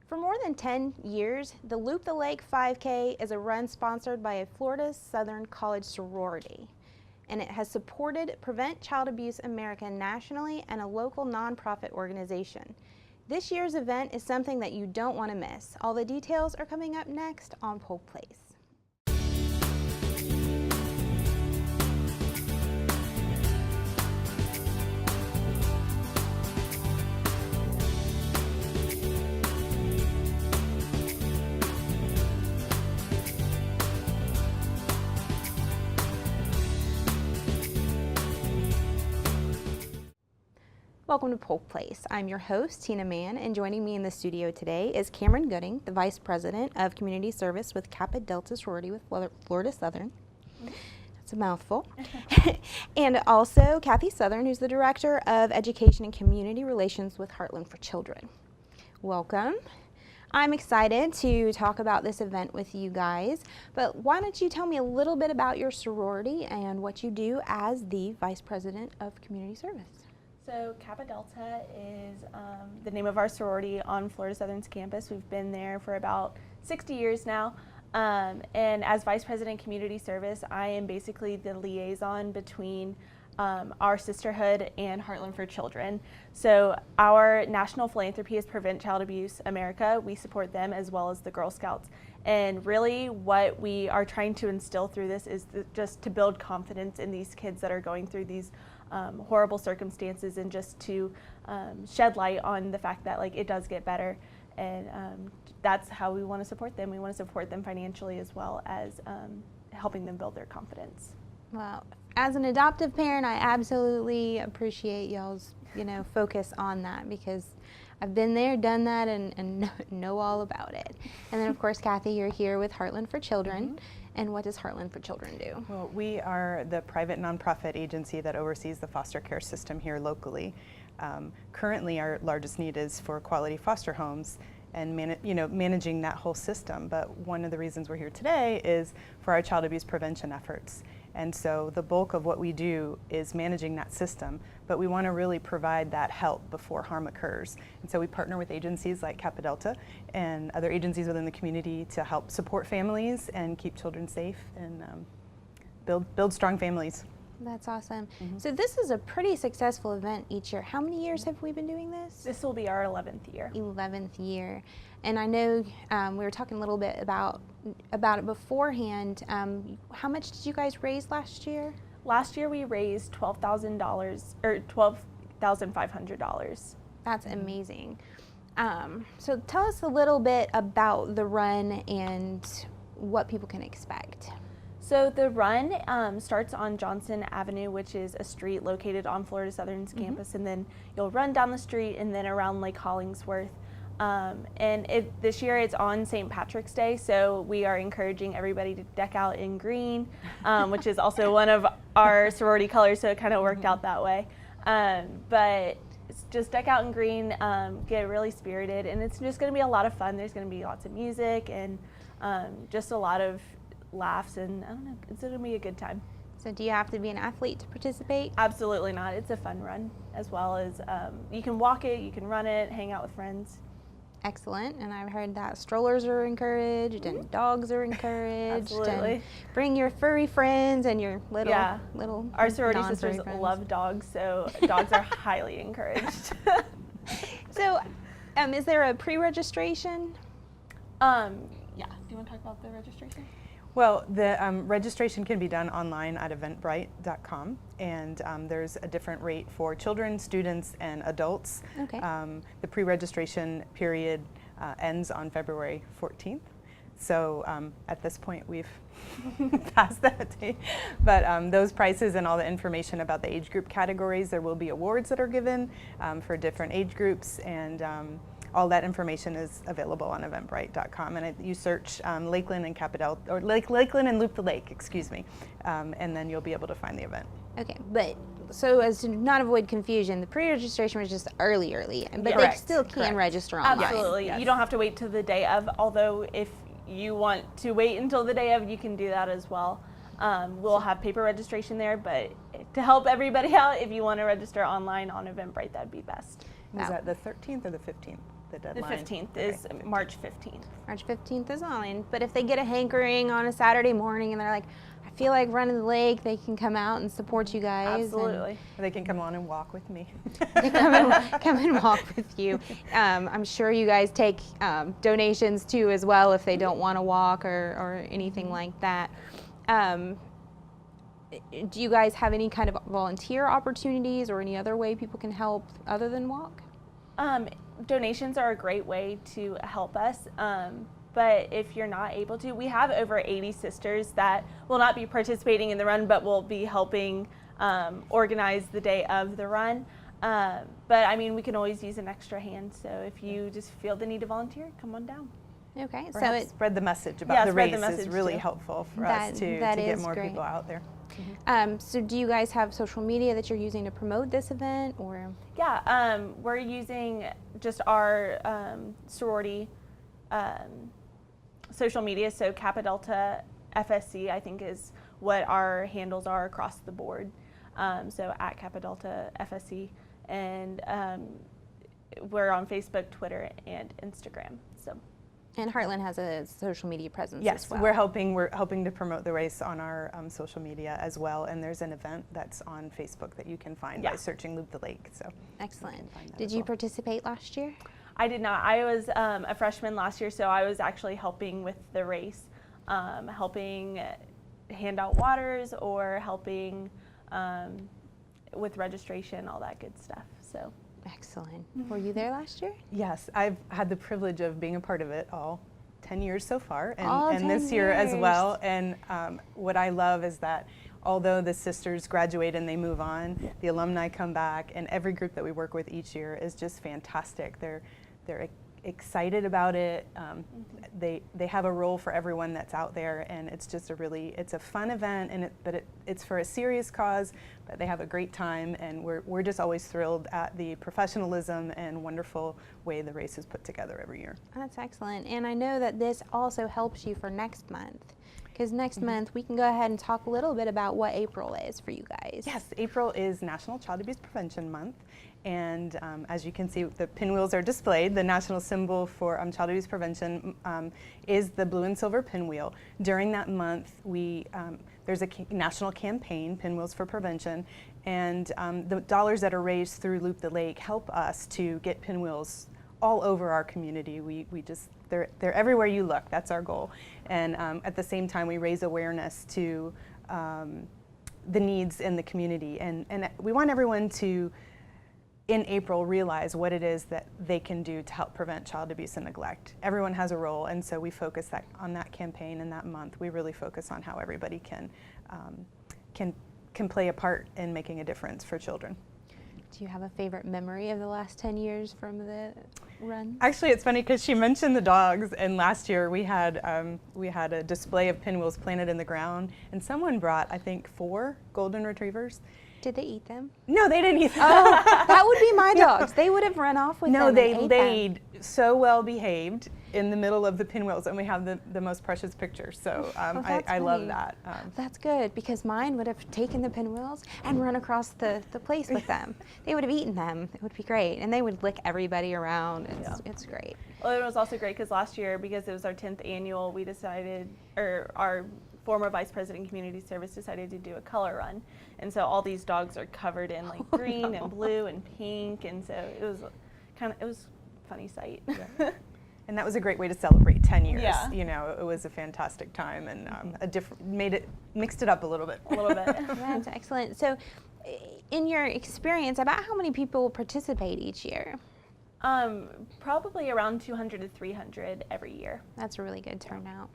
For more than 10 years, the Loop the Lake 5K is a run sponsored by a Florida Southern College sorority, and it has supported Prevent Child Abuse America nationally and a local nonprofit organization. This year's event is something that you don't want to miss. All the details are coming up next on Polk Place. Welcome to Polk Place. I'm your host, Tina Mann, and joining me in the studio today is Cameron Gooding, the Vice President of Community Service with Kappa Delta Sorority with Florida Southern. That's a mouthful. And also Kathy Southern, who's the Director of Education and Community Relations with Heartland for Children. Welcome. I'm excited to talk about this event with you guys, but why don't you tell me a little bit about your sorority and what you do as the Vice President of Community Service? So Kappa Delta is the name of our sorority on Florida Southern's campus. We've been there for about 60 years now. And as Vice President Community Service, I am basically the liaison between our sisterhood and Heartland for Children. So our national philanthropy is Prevent Child Abuse America. We support them as well as the Girl Scouts. And really what we are trying to instill through this is just to build confidence in these kids that are going through these horrible circumstances, and just to shed light on the fact that it does get better. And that's how we want to support them. We want to support them financially as well as helping them build their confidence. Well, as an adoptive parent, I absolutely appreciate y'all's focus on that, because I've been there, done that, and know all about it. And then of course, Kathy, you're here with Heartland for Children. Mm-hmm. And what does Heartland for Children do? Well, we are the private nonprofit agency that oversees the foster care system here locally. Currently, our largest need is for quality foster homes and managing that whole system. But one of the reasons we're here today is for our child abuse prevention efforts. And so the bulk of what we do is managing that system, but we want to really provide that help before harm occurs. And so we partner with agencies like Kappa Delta and other agencies within the community to help support families and keep children safe and build strong families. That's awesome. Mm-hmm. So this is a pretty successful event each year. How many years have we been doing this? This will be our 11th year. 11th year. And I know we were talking a little bit about it beforehand. How much did you guys raise last year? Last year we raised $12,000 or $12,500. That's amazing. So tell us a little bit about the run and what people can expect. So the run starts on Johnson Avenue, which is a street located on Florida Southern's campus, and then you'll run down the street and then around Lake Hollingsworth. And this year it's on St. Patrick's Day, so we are encouraging everybody to deck out in green, which is also one of our sorority colors, so it kind of worked out that way. But just deck out in green, get really spirited, and it's just going to be a lot of fun. There's going to be lots of music and just a lot of laughs, and I don't know, it's going to be a good time. So do you have to be an athlete to participate? Absolutely not. It's a fun run, as well as you can walk it, you can run it, hang out with friends. Excellent. And I've heard that strollers are encouraged and dogs are encouraged. Absolutely. And bring your furry friends and your little Our sorority non-furry sisters friends. love dogs, so dogs are highly encouraged. So is there a pre-registration? Yeah. Do you want to talk about the registration? Well, the registration can be done online at eventbrite.com, and there's a different rate for children, students, and adults. Okay. The pre-registration period ends on February 14th. So at this point, we've passed that date. But those prices and all the information about the age group categories, there will be awards that are given for different age groups, and all that information is available on eventbrite.com, and you search Lakeland and Kappa Delta, or Lakeland and Loop the Lake, excuse me, and then you'll be able to find the event. Okay, but so as to not avoid confusion, the pre-registration was just early, but Correct. they still can register online. Absolutely. Yes. You don't have to wait till the day of, although if you want to wait until the day of, you can do that as well. We'll have paper registration there, but to help everybody out, if you want to register online on Eventbrite, that'd be best. Is that the 13th or the 15th? the The deadline? 15th Okay, is 15th. March 15th. March 15th is on. But if they get a hankering on a Saturday morning and they're like, I feel like running the lake, they can come out and support you guys. Absolutely. They can come on and walk with me. And come and walk with you. I'm sure you guys take donations too as well if they don't want to walk or anything like that. Do you guys have any kind of volunteer opportunities or any other way people can help other than walk? Donations are a great way to help us. But if you're not able to, we have over 80 sisters that will not be participating in the run, but will be helping organize the day of the run. But I mean, we can always use an extra hand. So if you just feel the need to volunteer, come on down. Okay, so Perhaps it, spread the message about the spread the race is message really too. helpful for That- us to that get is more great. people out there. so do you guys have social media that you're using to promote this event, or? Yeah, we're using just our sorority social media. So Kappa Delta FSC, I think, is what our handles are across the board. So at Kappa Delta FSC, and we're on Facebook, Twitter, and Instagram. So. And Heartland has a social media presence Yes, as well. we're helping to promote the race on our social media as well, and there's an event that's on Facebook that you can find by searching Loop the Lake. So Excellent. you can find that Did as you well. participate last year? I did not. I was a freshman last year, so I was actually helping with the race, helping hand out waters or helping with registration, all that good stuff. So. Excellent. Were you there last year? Yes, I've had the privilege of being a part of it all 10 years so far, All and 10 this year as years. well. And what I love is that although the sisters graduate and they move on, the alumni come back, and every group that we work with each year is just fantastic. They're excited about it. They have a role for everyone that's out there, and it's just it's a fun event, and it's for a serious cause, but they have a great time, and we're just always thrilled at the professionalism and wonderful way the race is put together every year. That's excellent. And I know that this also helps you for next month, because next month we can go ahead and talk a little bit about what April is for you guys. Yes, April is National Child Abuse Prevention Month, and as you can see, the pinwheels are displayed. The national symbol for child abuse prevention is the blue and silver pinwheel. During that month, there's a national campaign, Pinwheels for Prevention, and the dollars that are raised through Loop the Lake help us to get pinwheels all over our community. They're everywhere you look. That's our goal. And at the same time, we raise awareness to the needs in the community. And we want everyone to, in April, realize what it is that they can do to help prevent child abuse and neglect. Everyone has a role, and so we focus on that campaign and that month. We really focus on how everybody can play a part in making a difference for children. Do you have a favorite memory of the last 10 years from the run? Actually, it's funny because she mentioned the dogs, and last year we had a display of pinwheels planted in the ground, and someone brought, I think, 4 golden retrievers. Did they eat them? No, they didn't eat them. Oh, that would be my dogs. They would have run off with No, them they and ate them. laid so well behaved in the middle of the pinwheels, and we have the most precious pictures. So that's I love funny. that. That's good, because mine would have taken the pinwheels and run across the place with them. They would have eaten them. It would be great. And they would lick everybody around. It's great. Well, it was also great because last year, because it was our 10th annual, we decided, or our former vice president community service decided to do a color run. And so all these dogs are covered in like green and blue and pink. And so it was a funny sight. Yeah. And that was a great way to celebrate 10 years. Yeah. You know, it was a fantastic time, and mixed it up a little bit. A little bit. That's excellent. So in your experience, about how many people participate each year? Probably around 200 to 300 every year. That's a really good turnout.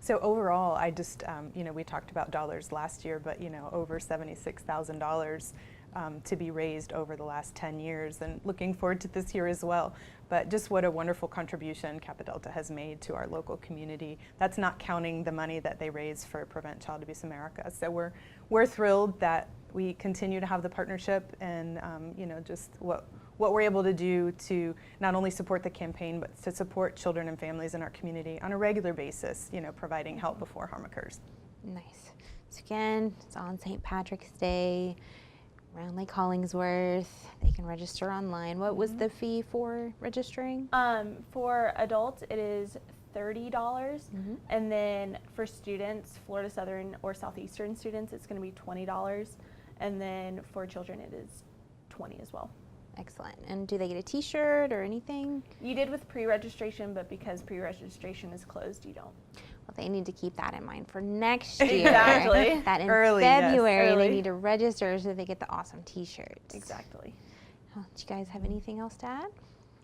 So overall, I just, we talked about dollars last year, but, over $76,000 to be raised over the last 10 years, and looking forward to this year as well. But just what a wonderful contribution Kappa Delta has made to our local community. That's not counting the money that they raise for Prevent Child Abuse America. So we're thrilled that we continue to have the partnership, and just what we're able to do to not only support the campaign, but to support children and families in our community on a regular basis, providing help before harm occurs. Nice. So again, it's on St. Patrick's Day. around Lake Hollingsworth. They can register online. What was the fee for registering? For adults, it is $30, and then for students, Florida Southern or Southeastern students, it's going to be $20, and then for children, it is $20 as well. Excellent. And do they get a t-shirt or anything? You did with pre-registration, but because pre-registration is closed, you don't. Well, they need to keep that in mind for next year. Exactly. That in Early, yes. February Early. they need to register so they get the awesome t-shirts. Exactly. Oh, do you guys have anything else to add?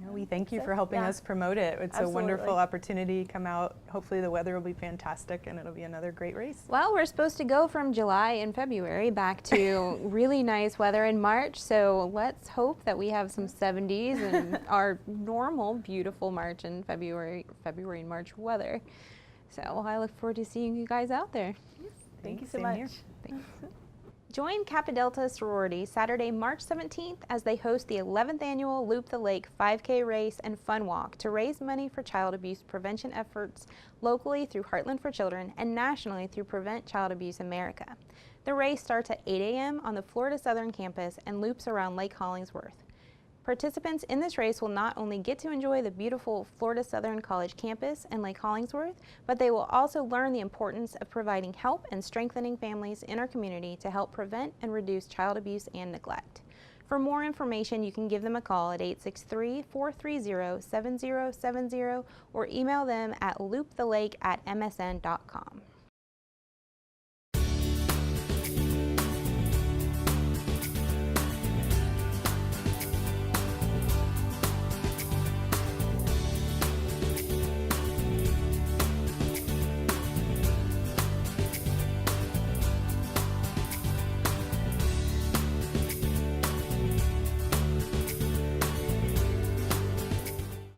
No, we thank you for helping Yeah. us promote it. It's a wonderful Absolutely. opportunity. Come out. Hopefully the weather will be fantastic and it'll be another great race. Well, we're supposed to go from July and February back to really nice weather in March, so let's hope that we have some 70s and our normal, beautiful March and February and March weather. So I look forward to seeing you guys out there. Thank you so Same much. here. Thanks. Join Kappa Delta Sorority Saturday, March 17th as they host the 11th annual Loop the Lake 5K race and fun walk to raise money for child abuse prevention efforts locally through Heartland for Children and nationally through Prevent Child Abuse America. The race starts at 8 a.m. on the Florida Southern campus and loops around Lake Hollingsworth. Participants in this race will not only get to enjoy the beautiful Florida Southern College campus and Lake Hollingsworth, but they will also learn the importance of providing help and strengthening families in our community to help prevent and reduce child abuse and neglect. For more information, you can give them a call at 863-430-7070 or email them at loopthelake@msn.com.